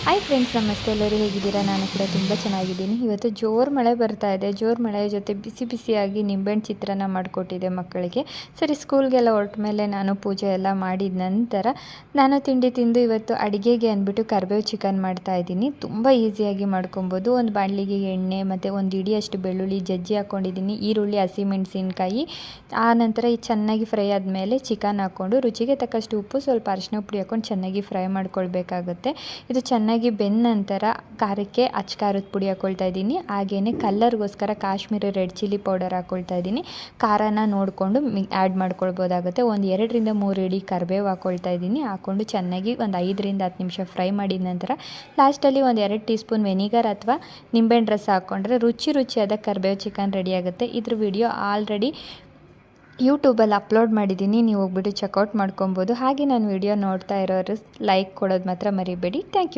Hi friends, ನಮಸ್ತೆ. ಎಲ್ಲರೂ ಹೇಗಿದ್ದೀರಾ? ನಾನು ಕೂಡ ತುಂಬ ಚೆನ್ನಾಗಿದ್ದೀನಿ. ಇವತ್ತು ಜೋರು ಮಳೆ ಬರ್ತಾ ಇದೆ. ಜೋರು ಮಳೆಯ ಜೊತೆ ಬಿಸಿ ಬಿಸಿಯಾಗಿ ನಿಂಬೆಹಣ್ಣು ಚಿತ್ರಾನ್ನ ಮಾಡಿಕೊಟ್ಟಿದ್ದೆ ಮಕ್ಕಳಿಗೆ. ಸರಿ, ಸ್ಕೂಲ್ಗೆಲ್ಲ ಹೊರಟ ಮೇಲೆ ನಾನು ಪೂಜೆ ಎಲ್ಲ ಮಾಡಿದ ನಂತರ ನಾನು ತಿಂಡಿ ತಿಂದು ಇವತ್ತು ಅಡುಗೆಗೆ ಅಂದ್ಬಿಟ್ಟು ಕರಿಬೇವು ಚಿಕನ್ ಮಾಡ್ತಾಯಿದ್ದೀನಿ. ತುಂಬ ಈಸಿಯಾಗಿ ಮಾಡ್ಕೊಬೋದು. ಒಂದು ಬಾಣಲಿಗೆ ಎಣ್ಣೆ ಮತ್ತು ಒಂದು ಇಡಿಯಷ್ಟು ಬೆಳ್ಳುಳ್ಳಿ ಜಜ್ಜಿ ಹಾಕ್ಕೊಂಡಿದ್ದೀನಿ, ಈರುಳ್ಳಿ, ಹಸಿಮೆಣಸಿನ್ಕಾಯಿ. ಆ ನಂತರ ಈ ಚೆನ್ನಾಗಿ ಫ್ರೈ ಆದಮೇಲೆ ಚಿಕನ್ ಹಾಕ್ಕೊಂಡು ರುಚಿಗೆ ತಕ್ಕಷ್ಟು ಉಪ್ಪು, ಸ್ವಲ್ಪ ಅರಿಶಿನ ಪುಡಿ ಹಾಕ್ಕೊಂಡು ಚೆನ್ನಾಗಿ ಫ್ರೈ ಮಾಡ್ಕೊಳ್ಬೇಕಾಗುತ್ತೆ. ಇದು ಚೆನ್ನಾಗಿ ಬೆಂದ ನಂತರ ಖಾರಕ್ಕೆ ಅಚ್ಚ ಖಾರದ ಪುಡಿ ಹಾಕ್ಕೊಳ್ತಾ ಇದ್ದೀನಿ. ಹಾಗೆಯೇ ಕಲ್ಲರ್ಗೋಸ್ಕರ ಕಾಶ್ಮೀರಿ ರೆಡ್ ಚಿಲ್ಲಿ ಪೌಡರ್ ಹಾಕ್ಕೊಳ್ತಾ ಇದ್ದೀನಿ. ಖಾರನ ನೋಡಿಕೊಂಡು ಆ್ಯಡ್ ಮಾಡ್ಕೊಳ್ಬೋದಾಗುತ್ತೆ. ಒಂದು 2-3 ಇಡಿ ಕರಿಬೇವು ಹಾಕ್ಕೊಳ್ತಾ ಇದ್ದೀನಿ. ಹಾಕ್ಕೊಂಡು ಚೆನ್ನಾಗಿ ಒಂದು 5-10 ನಿಮಿಷ ಫ್ರೈ ಮಾಡಿದ ನಂತರ ಲಾಸ್ಟಲ್ಲಿ ಒಂದು 2 ಟೀ ಸ್ಪೂನ್ ವೆನಿಗರ್ ಅಥವಾ ನಿಂಬೆಹಣ್ಣು ರಸ ಹಾಕ್ಕೊಂಡ್ರೆ ರುಚಿಯಾದ ಕರಿಬೇವು ಚಿಕನ್ ರೆಡಿ ಆಗುತ್ತೆ. ಇದ್ರ ವಿಡಿಯೋ ಆಲ್ರೆಡಿ ಯೂಟ್ಯೂಬಲ್ಲಿ ಅಪ್ಲೋಡ್ ಮಾಡಿದ್ದೀನಿ, ನೀವು ಹೋಗ್ಬಿಟ್ಟು ಚೆಕ್ಔಟ್ ಮಾಡ್ಕೊಬೋದು. ಹಾಗೆ ನಾನು ವಿಡಿಯೋ ನೋಡ್ತಾ ಇರೋರು ಲೈಕ್ ಕೊಡೋದು ಮಾತ್ರ ಮರಿಬೇಡಿ. Thank you.